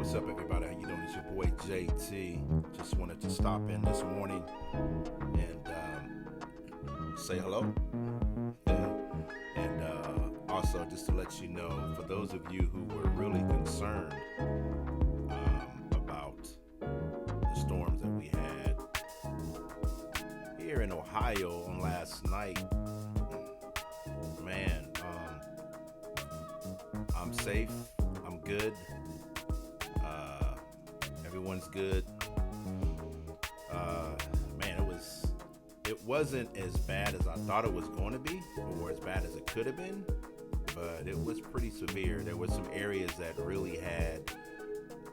What's up, everybody? How you doing? It's your boy JT. Just wanted to stop in this morning and say hello. And also, just to let you know, for those of you who were really concerned about the storms that we had here in Ohio on last night, man, I'm safe. I'm good. Everyone's good. Man, it wasn't as bad as I thought it was going to be, or as bad as it could have been, but it was pretty severe. There were some areas that really had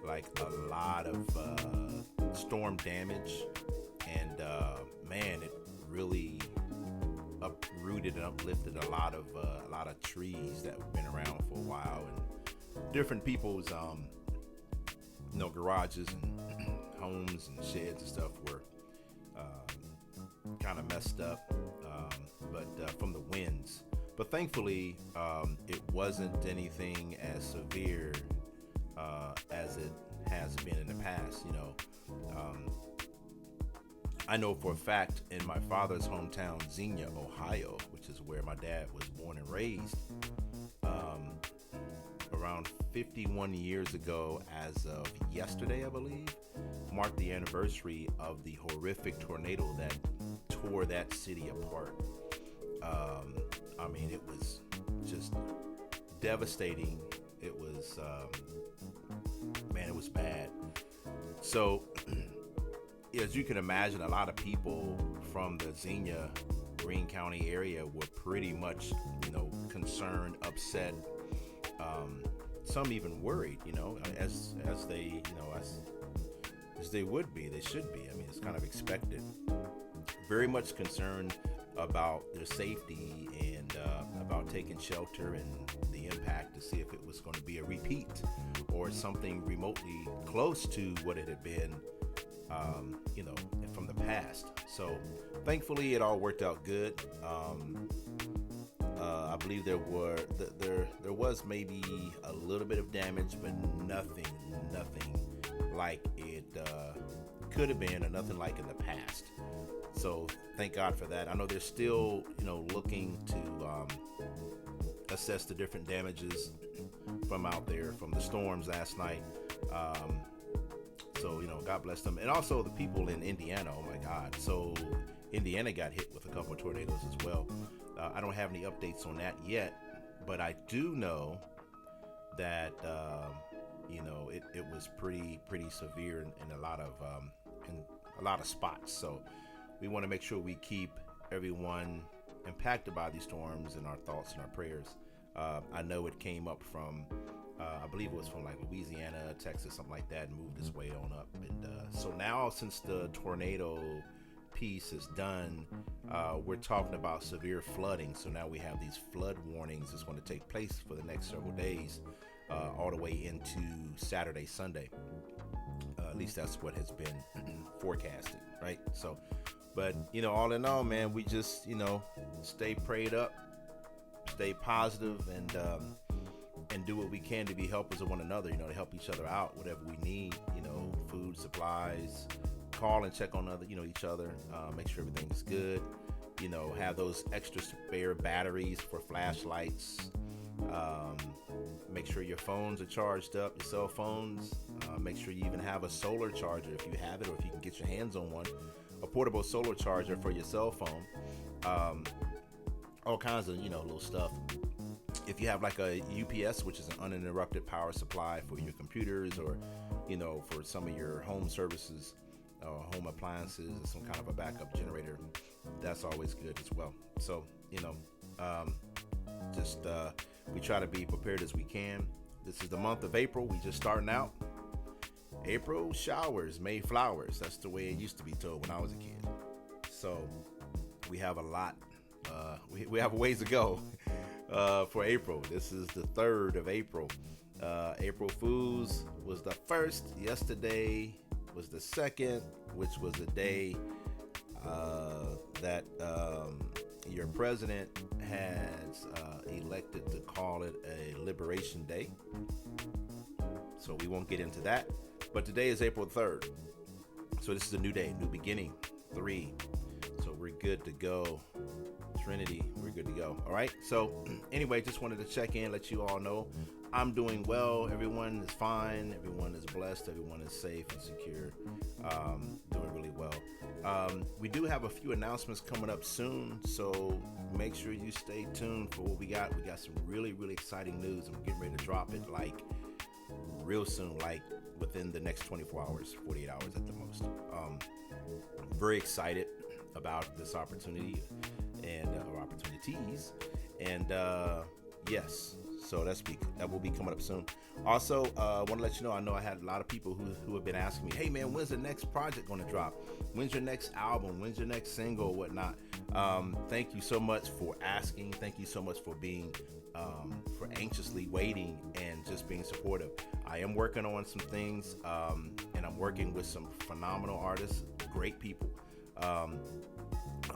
like a lot of storm damage, and man, it really uprooted and uplifted a lot of trees that have been around for a while, and different people's garages and homes and sheds and stuff were kind of messed up, but from the winds. But thankfully, it wasn't anything as severe as it has been in the past. I know for a fact in my father's hometown, Xenia, Ohio, which is where my dad was born and raised, around 51 years ago, as of yesterday, I believe, marked the anniversary of the horrific tornado that tore that city apart. I mean, it was just devastating. It was, man, it was bad. So, as you can imagine, a lot of people from the Xenia, Greene County area were pretty much, concerned, upset. Some even worried, as they, as they would be, they should be. I mean, it's kind of expected. Very much concerned about their safety and about taking shelter and the impact to see if it was going to be a repeat or something remotely close to what it had been, from the past. So thankfully, it all worked out good. I believe there was maybe a little bit of damage, but nothing like it could have been, or nothing like in the past. So thank God for that. I know they're still, looking to assess the different damages from out there from the storms last night. So, God bless them. And also the people in Indiana, oh my God. So Indiana got hit with a couple of tornadoes as well. I don't have any updates on that yet, but I do know that, it was pretty severe in a lot of spots. So we want to make sure we keep everyone impacted by these storms in our thoughts and our prayers. I know it came up from, I believe it was from like Louisiana, Texas, something like that, and moved its way on up. And so now, since the tornado piece is done, we're talking about severe flooding. So now we have these flood warnings that's going to take place for the next several days, all the way into Saturday, Sunday. At least that's what has been forecasted, right? So, but all in all, man, we just stay prayed up, stay positive, and do what we can to be helpers of one another, to help each other out, whatever we need, food, supplies, call and check on each other, make sure everything's good, have those extra spare batteries for flashlights, make sure your phones are charged up, your cell phones, make sure you even have a solar charger if you have it, or if you can get your hands on one, a portable solar charger for your cell phone, all kinds of, little stuff. If you have like a UPS, which is an uninterrupted power supply for your computers, or, for some of your home services, home appliances, some kind of a backup generator, that's always good as well. So, we try to be prepared as we can. This is the month of April. We just starting out. April showers, May flowers. That's the way it used to be told when I was a kid. So we have a lot. We have a ways to go for April. This is the 3rd of April. April Fools was the 1st. Yesterday was the 2nd, which was the day that your president has elected to call it a Liberation Day. So we won't get into that. But today is April 3rd. So this is a new day, new beginning. 3. So we're good to go. Trinity, we're good to go. All right. So anyway, just wanted to check in, let you all know I'm doing well. Everyone is fine. Everyone is blessed. Everyone is safe and secure. Doing really well. We do have a few announcements coming up soon, so make sure you stay tuned for what we got. We got some really, really exciting news, and we're getting ready to drop it like real soon, like within the next 24 hours, 48 hours at the most. Very excited about this opportunity and or opportunities, and yes, so that will be coming up soon. Also, want to let you know, I know I had a lot of people who have been asking me, hey man, when's the next project going to drop? When's your next album? When's your next single? Whatnot. Thank you so much for asking. Thank you so much for being for anxiously waiting and just being supportive. I am working on some things, and I'm working with some phenomenal artists, great people. I'm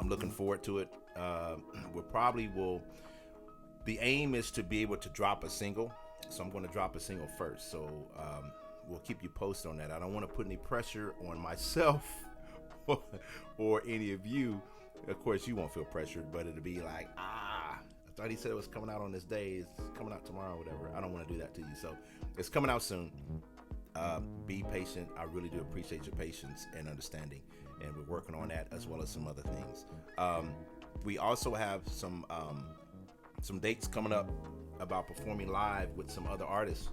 looking forward to it. The aim is to be able to drop a single. So I'm going to drop a single first. So we'll keep you posted on that. I don't want to put any pressure on myself or any of you. Of course, you won't feel pressured, but it'll be like, I thought he said it was coming out on this day. It's coming out tomorrow or whatever. I don't want to do that to you. So it's coming out soon. Be patient. I really do appreciate your patience and understanding. And we're working on that as well as some other things. We also have some dates coming up about performing live with some other artists.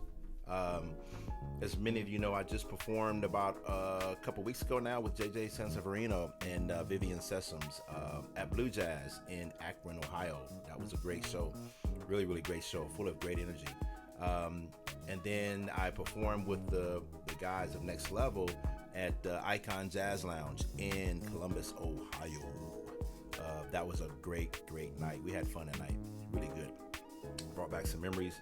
As many of you know, I just performed about a couple weeks ago now with JJ Sanseverino and Vivian Sessoms at Blue Jazz in Akron, Ohio. That was a great show, really, really great show, full of great energy. And then I performed with the guys of Next Level at the Icon Jazz Lounge in Columbus, Ohio. That was a great, great night. We had fun that night, really good. Brought back some memories.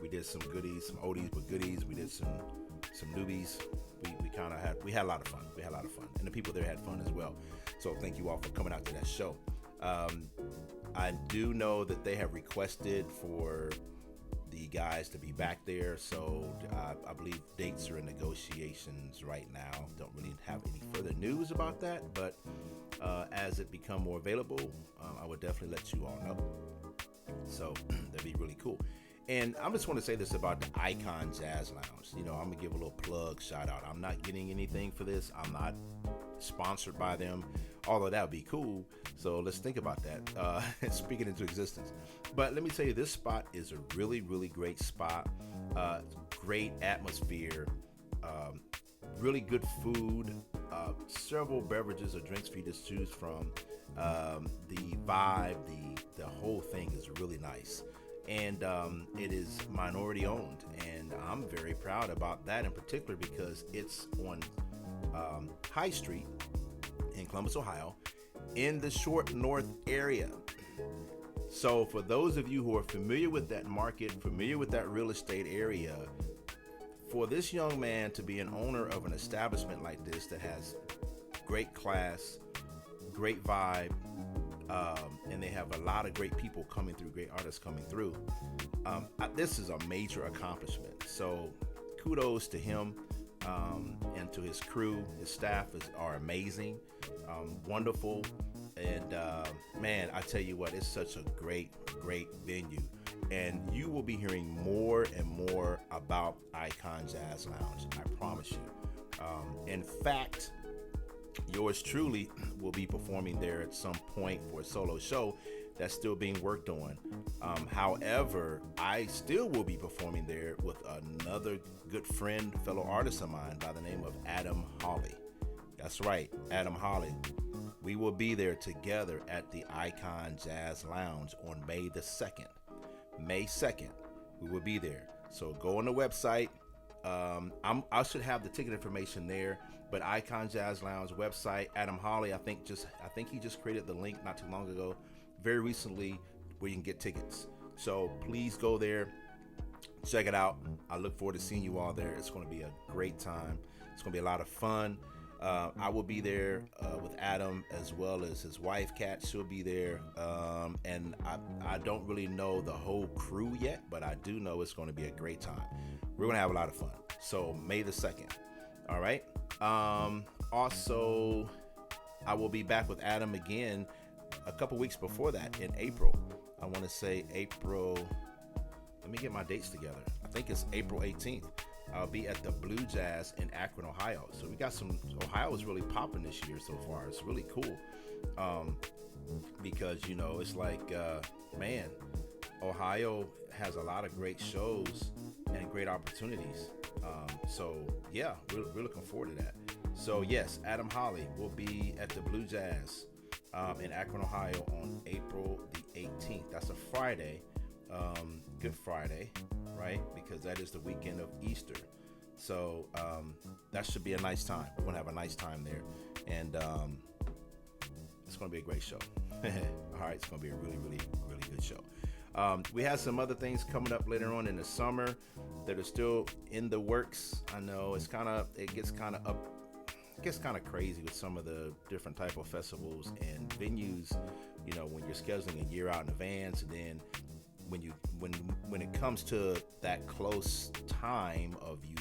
We did some goodies, some oldies but goodies. We did some newbies. We had a lot of fun. And the people there had fun as well. So thank you all for coming out to that show. I do know that they have requested for the guys to be back there. So I believe dates are in negotiations right now. Don't really have any further news about that, but as it become more available, I would definitely let you all know. So that'd be really cool. And I just want to say this about the Icon Jazz Lounge. I'm going to give a little plug, shout out. I'm not getting anything for this. I'm not sponsored by them, although that would be cool. So let's think about that, speaking into existence. But let me tell you, this spot is a really, really great spot. Great atmosphere, really good food, several beverages or drinks for you to choose from. The vibe, the whole thing is really nice. And it is minority owned, and I'm very proud about that in particular because it's on High Street in Columbus, Ohio, in the Short North area. So for those of you who are familiar with that market, familiar with that real estate area, for this young man to be an owner of an establishment like this that has great class, great vibe, and they have a lot of great people coming through, great artists coming through. This is a major accomplishment. So kudos to him and to his crew. His staff are amazing, wonderful. And man, I tell you what, it's such a great, great venue. And you will be hearing more and more about Icon Jazz Lounge, I promise you. In fact, yours truly will be performing there at some point for a solo show that's still being worked on. However, I still will be performing there with another good friend, fellow artist of mine by the name of Adam Hawley. That's right, Adam Hawley. We will be there together at the Icon Jazz Lounge on May the 2nd. May 2nd, we will be there. So go on the website. I should have the ticket information there, but Icon Jazz Lounge website, Adam Hawley, I think he just created the link not too long ago, very recently, where you can get tickets. So please go there, check it out. I look forward to seeing you all there. It's going to be a great time. It's going to be a lot of fun. I will be there with Adam as well as his wife, Kat. She'll be there. And I don't really know the whole crew yet, but I do know it's going to be a great time. We're going to have a lot of fun. So May the 2nd. All right. Also, I will be back with Adam again a couple weeks before that in April. I want to say April. Let me get my dates together. I think it's April 18th. I'll be at the Blue Jazz in Akron, Ohio. So we got some. Ohio is really popping this year so far. It's really cool, because it's like, man, Ohio has a lot of great shows and great opportunities. So yeah, we're looking forward to that. So yes, Adam Holly will be at the Blue Jazz in Akron, Ohio on April the 18th. That's a Friday, Good Friday, right? Because that is the weekend of Easter. So that should be a nice time. We're gonna have a nice time there, and it's gonna be a great show. All right, it's gonna be a really, really, really good show. We have some other things coming up later on in the summer that are still in the works. I know it gets kind of crazy with some of the different type of festivals and venues. When you're scheduling a year out in advance, and then when it comes to that close time of you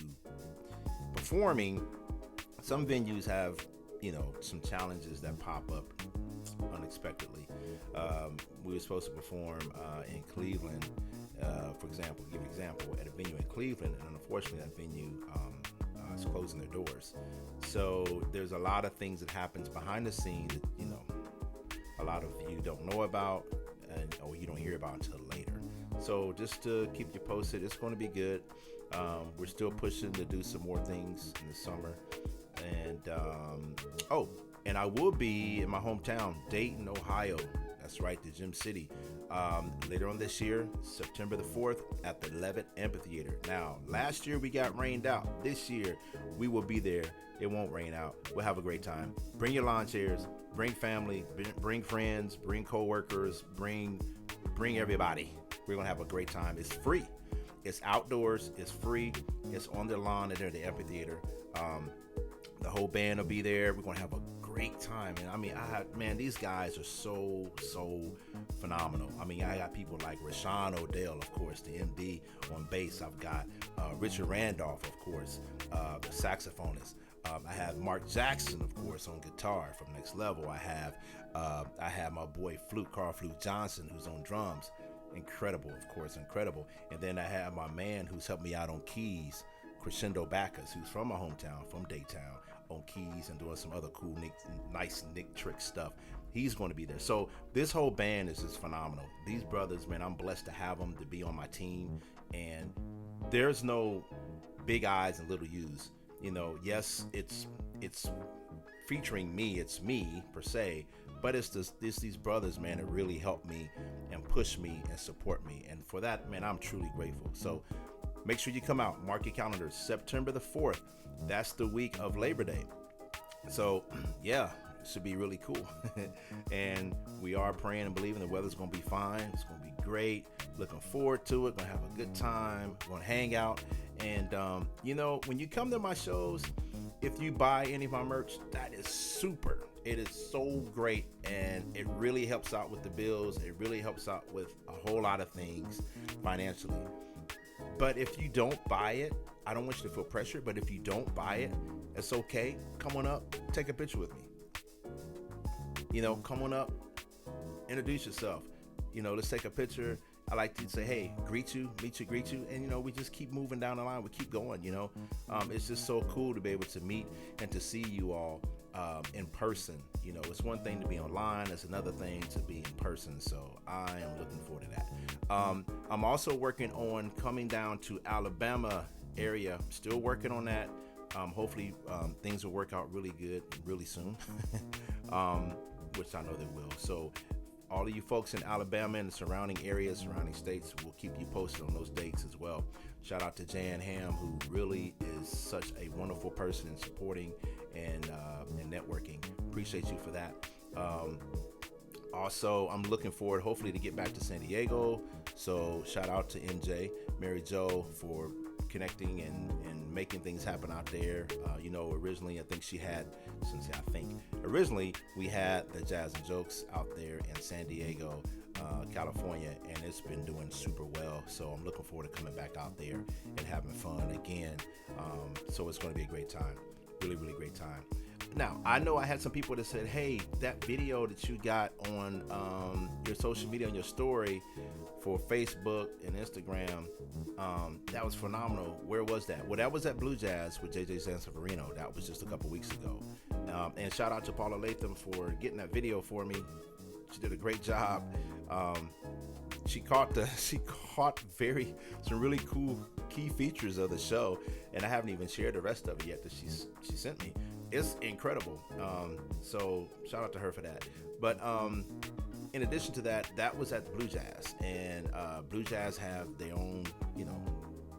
performing, some venues have some challenges that pop up unexpectedly. We were supposed to perform in Cleveland, for example, at a venue in Cleveland, and unfortunately that venue is closing their doors. So there's a lot of things that happens behind the scenes that a lot of you don't know about, or you don't hear about until later. So just to keep you posted, it's going to be good. We're still pushing to do some more things in the summer, and I will be in my hometown, Dayton, Ohio. That's right, the Gym City. Later on this year, September the 4th, at the Levitt Amphitheater. Now, last year we got rained out. This year we will be there. It won't rain out. We'll have a great time. Bring your lawn chairs. Bring family. Bring friends. Bring coworkers. Bring everybody. We're gonna have a great time. It's free. It's outdoors. It's free. It's on the lawn at the amphitheater. The whole band will be there. We're gonna have a great time. And I mean, these guys are so phenomenal. I mean, I got people like Rashawn O'Dell, of course, the MD on bass. I've got Richard Randolph, of course, the saxophonist. I have Mark Jackson, of course, on guitar from Next Level. I have my boy Carl Flute Johnson, who's on drums. Incredible, of course, incredible. And then I have my man who's helped me out on keys, Crescendo Backus, who's from my hometown, from Daytown, on keys and doing some other cool, nice Nick Trick stuff. He's going to be there. So this whole band is just phenomenal. These brothers, man, I'm blessed to have them to be on my team. And there's no big eyes and little U's. Yes, it's featuring me. It's me per se, but it's these brothers, man, that really help me and push me and support me. And for that, man, I'm truly grateful. So make sure you come out. Mark your calendars. September the 4th. That's the week of Labor Day. So, yeah, it should be really cool. And we are praying and believing the weather's going to be fine. It's going to be great. Looking forward to it. Going to have a good time. Going to hang out. And, when you come to my shows, if you buy any of my merch, that is super. It is so great. And it really helps out with the bills. It really helps out with a whole lot of things financially. But if you don't buy it, I don't want you to feel pressure, but if you don't buy it, it's okay. Come on up, take a picture with me. Come on up, introduce yourself. Let's take a picture. I like to say, hey, meet you, greet you. And, we just keep moving down the line. We keep going, It's just so cool to be able to meet and to see you all in person. It's one thing to be online. It's another thing to be in person. So I am looking forward to that. I'm also working on coming down to Alabama area. Still working on that. Hopefully things will work out really good really soon, which I know they will. So all of you folks in Alabama and the surrounding areas, surrounding states, we'll keep you posted on those dates as well. Shout out to Jan Ham, who really is such a wonderful person in supporting and networking. Appreciate you for that. Also, I'm looking forward, hopefully, to get back to San Diego. So shout out to MJ, Mary Jo, for connecting and making things happen out there. Originally, originally we had the Jazz and Jokes out there in San Diego California, and it's been doing super well. So I'm looking forward to coming back out there and having fun again. So it's going to be a great time, really, really great time. Now, I know I had some people that said, hey, that video that you got on your social media, on your story for Facebook and Instagram, that was phenomenal. Where was that? Well, that was at Blue Jazz with JJ Sanseverino. That was just a couple weeks ago. And shout out to Paula Latham for getting that video for me. She did a great job. She caught some really cool key features of the show, and I haven't even shared the rest of it yet that she sent me. It's incredible. So shout out to her for that. But in addition to that, that was at the Blue Jazz, and Blue Jazz have their own,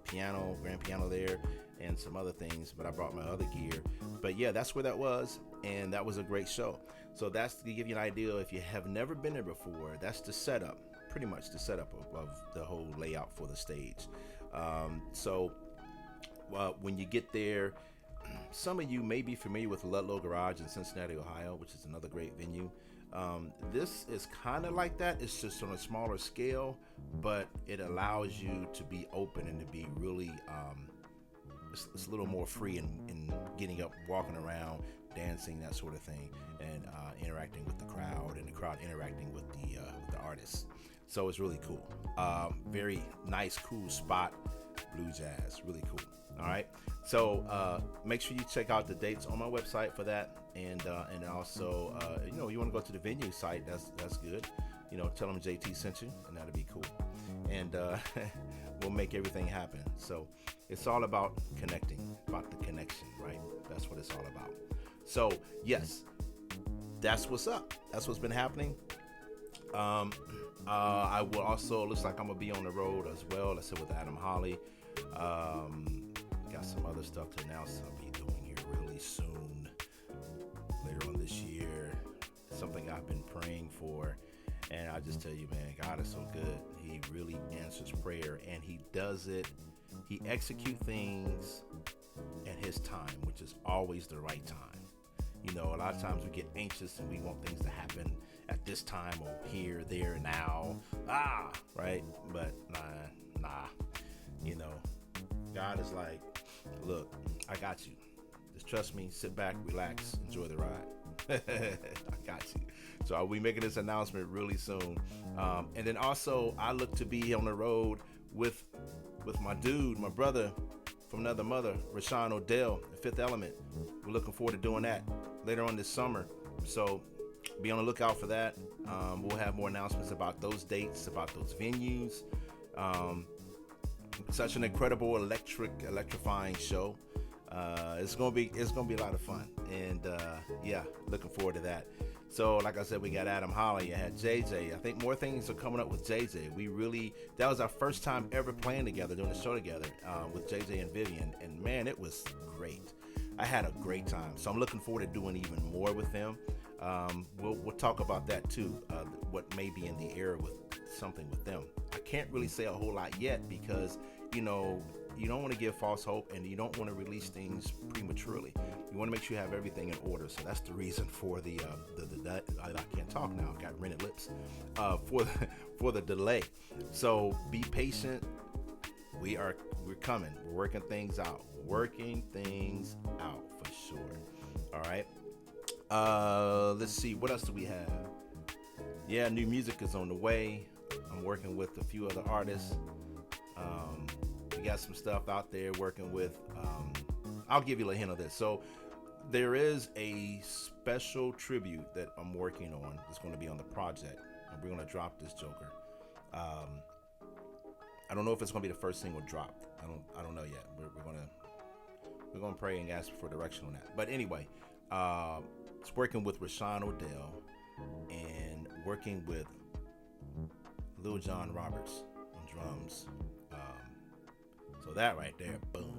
piano, grand piano there, and some other things. But I brought my other gear. But yeah, that's where that was, and that was a great show. So that's to give you an idea. If you have never been there before, that's the setup, pretty much the setup of the whole layout for the stage. So when you get there, some of you may be familiar with Ludlow Garage in Cincinnati, Ohio, which is another great venue. This is kind of like that. It's just on a smaller scale, but it allows you to be open and to be really, it's a little more free in getting up, walking around, dancing, that sort of thing, and interacting with the crowd, and the crowd interacting with the artists. So it's really cool. Very nice, cool spot, Blue Jazz, really cool. All right. So make sure you check out the dates on my website for that, and also you want to go to the venue site. That's good. Tell them JT sent you, and that'll be cool. And we'll make everything happen. So it's all about connecting, about the connection, right? That's what it's all about. So yes, that's what's up. That's what's been happening. I will also, looks like I'm gonna be on the road as well. Let's say with Adam Holly. Got some other stuff to announce I'll be doing here really soon, later on this year. Something I've been praying for, and I just tell you, man, God is so good. He really answers prayer, and he does it. He executes things at his time, which is always the right time. A lot of times we get anxious and we want things to happen at this time or here, there, now. Right? But nah. God is like, look, I got you. Just trust me, sit back, relax, enjoy the ride. I got you. So I'll be making this announcement really soon. And then also, I look to be on the road with my dude, my brother from another mother, Rashawn Odell, the Fifth Element. We're looking forward to doing that later on this summer. So be on the lookout for that. We'll have more announcements about those dates, about those venues. Such an incredible electrifying show. It's gonna be a lot of fun, and looking forward to that. So like I said, we got Adam Holly, I had JJ. I think more things are coming up with JJ. That was our first time ever playing together, doing a show together with JJ and Vivian, and man, it was great. I had a great time, so I'm looking forward to doing even more with them. We'll talk about that too, what may be in the air with something with them. I can't really say a whole lot yet because you don't want to give false hope, and you don't want to release things prematurely. You want to make sure you have everything in order. So that's the reason for the I can't talk now. I've got rented lips. For the delay. So be patient. We're coming. We're working things out. For sure. All right. Let's see. What else do we have? Yeah, new music is on the way. I'm working with a few other artists. We got some stuff out there working with. I'll give you a hint of this. So there is a special tribute that I'm working on. It's going to be on the project, and we're going to drop this joker. I don't know if it's going to be the first single dropped. I don't know yet. We're gonna pray and ask for direction on that. But anyway, it's working with Rashawn Odell and working with Lil John Roberts on drums. So that right there, boom,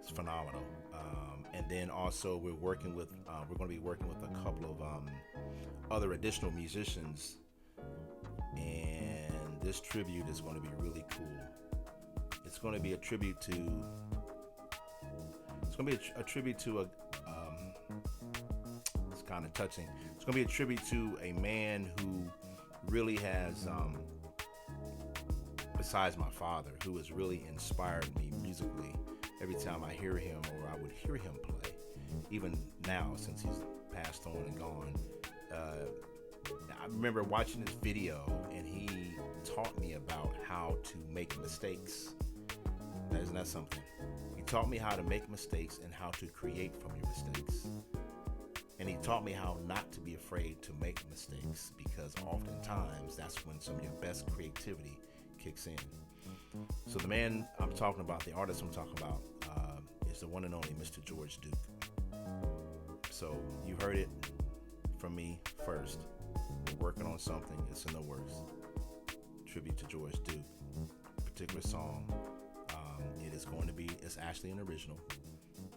it's phenomenal. And then also we're going to be working with a couple of other additional musicians, and this tribute is going to be really cool. It's going to be a tribute to. It's going to be a tribute to a. It's kind of touching. It's going to be a tribute to a man who really has, besides my father, who has really inspired me musically every time I hear him or I would hear him play, even now since he's passed on and gone. I remember watching this video and he taught me about how to make mistakes. Isn't that something? He taught me how to make mistakes and how to create from your mistakes. And he taught me how not to be afraid to make mistakes, because oftentimes that's when some of your best creativity kicks in. So the man I'm talking about, the artist I'm talking about, is the one and only Mr. George Duke. So you heard it from me first. We're working on something. It's in the works. Tribute to George Duke. Particular song. It's actually an original,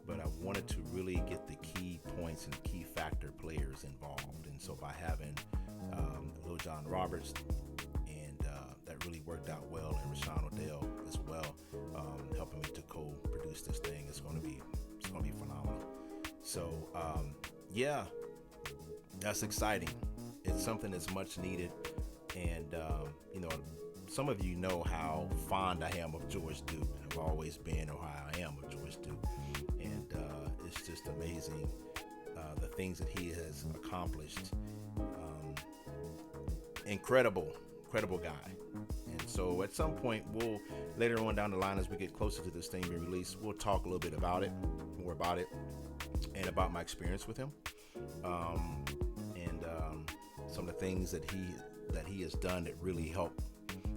but I wanted to really get the key points and key factor players involved. And so by having Lil John Roberts, and that really worked out well, and Rashawn Odell as well, helping me to co-produce this thing, it's going to be phenomenal. So yeah, that's exciting. It's something that's much needed, and some of you know how fond I am of George Duke. I've always been, or how I am of George Duke, and it's just amazing the things that he has accomplished. Incredible guy. And so at some point, we'll later on down the line, as we get closer to this thing being released, we'll talk a little bit more about it, and about my experience with him, and some of the things that he has done that really helped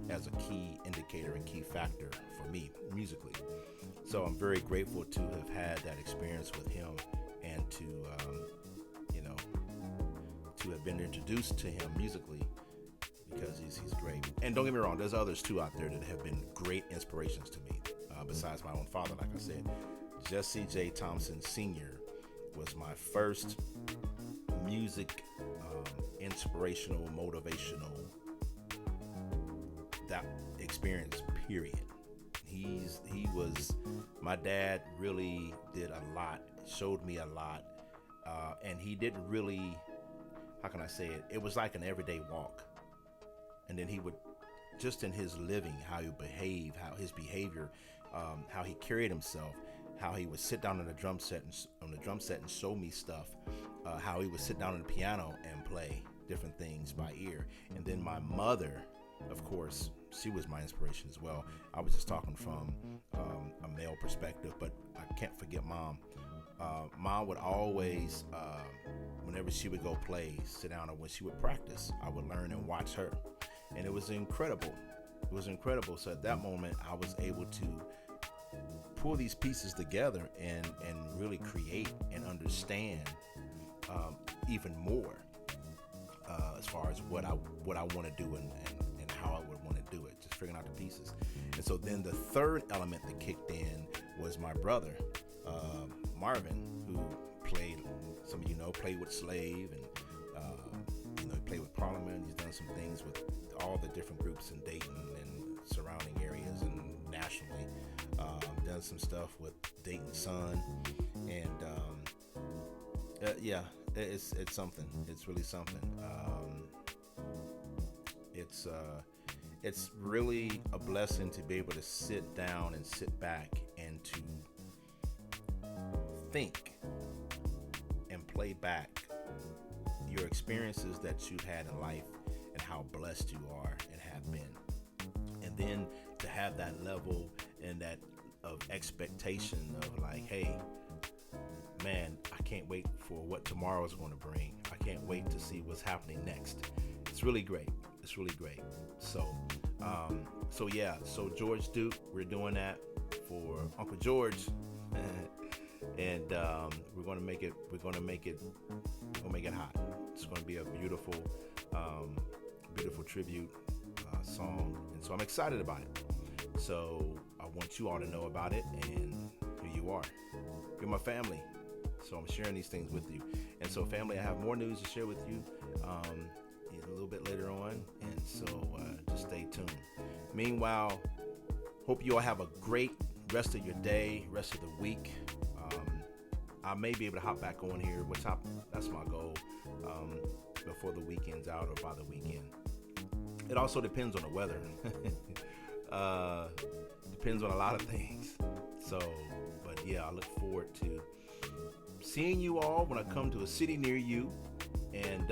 as a key indicator and key factor for me musically. So I'm very grateful to have had that experience with him, and to have been introduced to him musically, because he's great. And don't get me wrong, there's others too out there that have been great inspirations to me, besides my own father. Like I said, Jesse J. Thompson Sr. was my first music inspirational, motivational, that experience, period. My dad really did a lot, showed me a lot, and he didn't really, how can I say it? It was like an everyday walk. And then he would, just in his living, how he behaved, how his behavior, how he carried himself, how he would sit down on the drum set and show me stuff, how he would sit down on the piano and play different things by ear. And then my mother, of course, she was my inspiration as well. I was just talking from a male perspective, but I can't forget Mom. Mom would always, whenever she would go play, sit down, or when she would practice, I would learn and watch her. And it was incredible. So at that moment, I was able to pull these pieces together and really create and understand even more as far as what I want to do and how I would want to do it, just figuring out the pieces. And so then the third element that kicked in was my brother, Marvin, who played, some of you know, played with Slave, and he played with Parliament. He's done some things with all the different groups in Dayton and surrounding areas and nationally. Done some stuff with Dayton Sun, and it's something. It's really something. It's really a blessing to be able to sit down and sit back and to think and play back your experiences that you've had in life and how blessed you are and have been. And then to have that level and that of expectation of like, hey, man, I can't wait for what tomorrow is going to bring. I can't wait to see what's happening next. It's really great. So George Duke, we're doing that for Uncle George, and we're gonna make it hot. It's gonna be a beautiful tribute song, and so I'm excited about it. So I want you all to know about it and who you are. You're my family, so I'm sharing these things with you. And so, family, I have more news to share with you a little bit later on, and so just stay tuned. Meanwhile, hope you all have a great rest of your day, rest of the week. I may be able to hop back on here. That's my goal, before the weekend's out or by the weekend. It also depends on the weather. uh, depends on a lot of things. So, but yeah, I look forward to seeing you all when I come to a city near you, and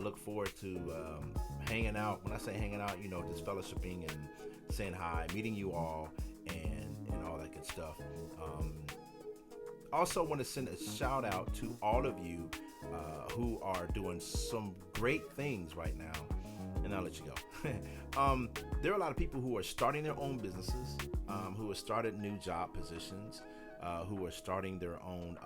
look forward to hanging out. When I say hanging out, just fellowshipping and saying hi, meeting you all, and all that good stuff. Also want to send a shout out to all of you who are doing some great things right now, and I'll let you go. There are a lot of people who are starting their own businesses, who have started new job positions, who are starting their own,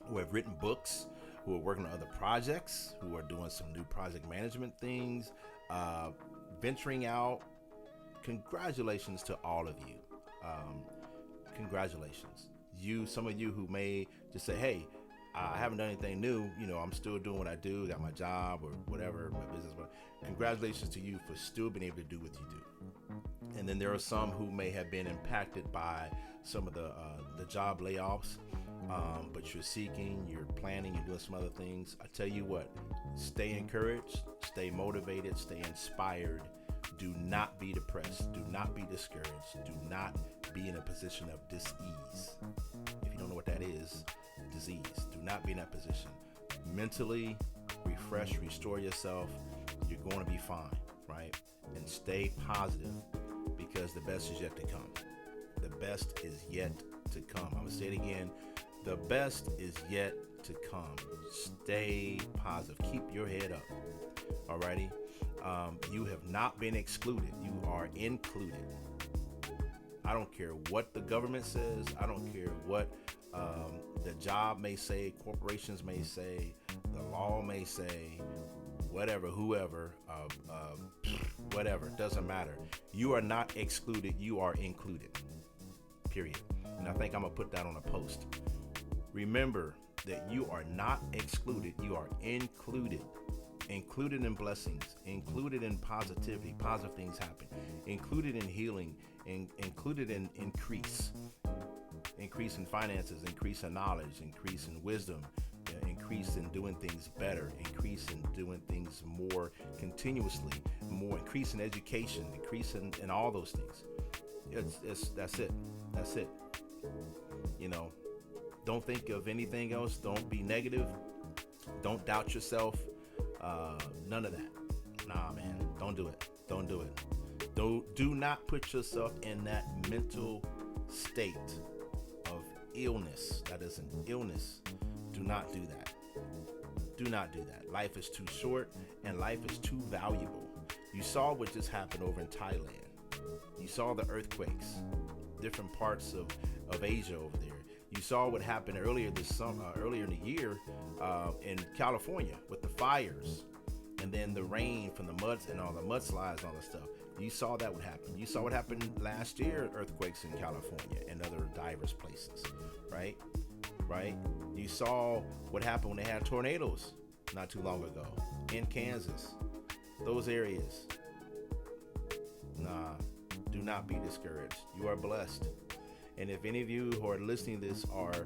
who have written books, who are working on other projects, who are doing some new project management things, venturing out. Congratulations to all of you. Congratulations. Some of you who may just say, hey, I haven't done anything new. I'm still doing what I do, got my job or whatever, my business. But congratulations to you for still being able to do what you do. And then there are some who may have been impacted by some of the job layoffs, but you're seeking, you're planning, you're doing some other things. I tell you what, stay encouraged, stay motivated, stay inspired. Do not be depressed. Do not be discouraged. Do not be in a position of dis-ease. If you don't know what that is, disease. Do not be in that position. Mentally, refresh, restore yourself. You're going to be fine, right? And stay positive, because the best is yet to come. The best is yet to come. I'm going to say it again. The best is yet to come. Stay positive. Keep your head up. Alrighty? You have not been excluded. You are included. I don't care what the government says. I don't care what the job may say, corporations may say, the law may say, whatever, whoever, whatever, it doesn't matter. You are not excluded. You are included. Period. And I think I'm going to put that on a post. Remember that you are not excluded. You are included. Included in blessings, included in positivity, positive things happen, included in healing, included in increase in finances, increase in knowledge, increase in wisdom, increase in doing things better, increase in doing things more continuously, more increase in education, increase in all those things. That's it. Don't think of anything else. Don't be negative. Don't doubt yourself. None of that. Nah, man, don't do it. Do not put yourself in that mental state of illness. That is an illness. Do not do that. Do not do that. Life is too short, and life is too valuable. You saw what just happened over in Thailand. You saw the earthquakes, different parts of Asia over there. You saw what happened earlier in the year in California with the fires, and then the rain from the muds and all the mudslides and all that stuff. You saw that would happen. You saw what happened last year, earthquakes in California and other diverse places, right? You saw what happened when they had tornadoes not too long ago in Kansas, those areas. Nah, do not be discouraged. You are blessed. And if any of you who are listening to this are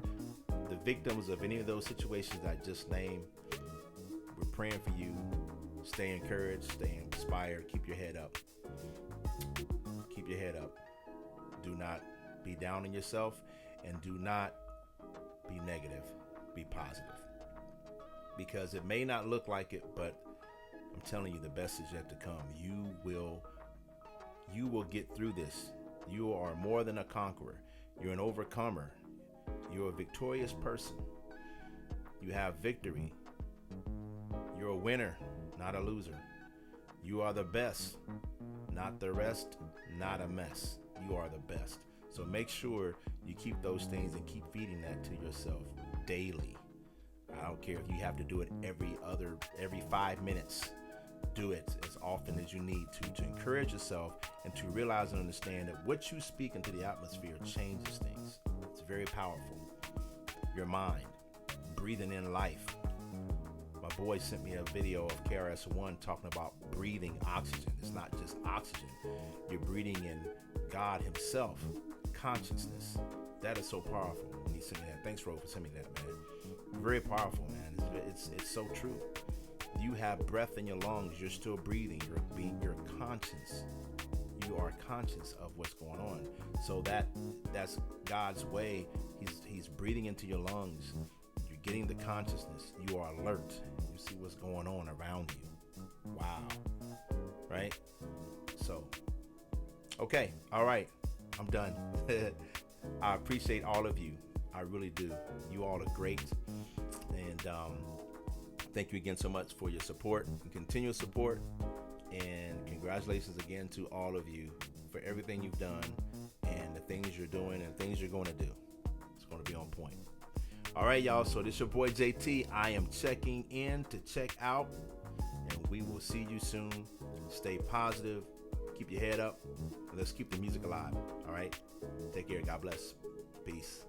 the victims of any of those situations I just named, we're praying for you. Stay encouraged, stay inspired, keep your head up. Keep your head up. Do not be down on yourself, and do not be negative. Be positive. Because it may not look like it, but I'm telling you, the best is yet to come. You will get through this. You are more than a conqueror. You're an overcomer. You're a victorious person. You have victory. You're a winner, not a loser. You are the best, not the rest, not a mess. You are the best. So make sure you keep those things and keep feeding that to yourself daily. I don't care if you have to do it every 5 minutes. Do it as often as you need to encourage yourself and to realize and understand that what you speak into the atmosphere changes things. It's very powerful. Your mind, breathing in life. My boy sent me a video of KRS-One talking about breathing oxygen. It's not just oxygen. You're breathing in God himself, consciousness. That is so powerful when he sent me that. Thanks, Ro, for sending me that, man. Very powerful, man. It's so true. You have breath in your lungs. You're still breathing. You're conscious. You are conscious of what's going on. So that's God's way. He's breathing into your lungs. You're getting the consciousness. You are alert. You see what's going on around you. Wow. Right? So, okay. All right. I'm done. I appreciate all of you. I really do. You all are great. And thank you again so much for your support and continuous support. And congratulations again to all of you for everything you've done and the things you're doing and things you're going to do. It's going to be on point. All right, y'all. So this is your boy JT. I am checking in to check out, and we will see you soon. Stay positive. Keep your head up. Let's keep the music alive. All right. Take care. God bless. Peace.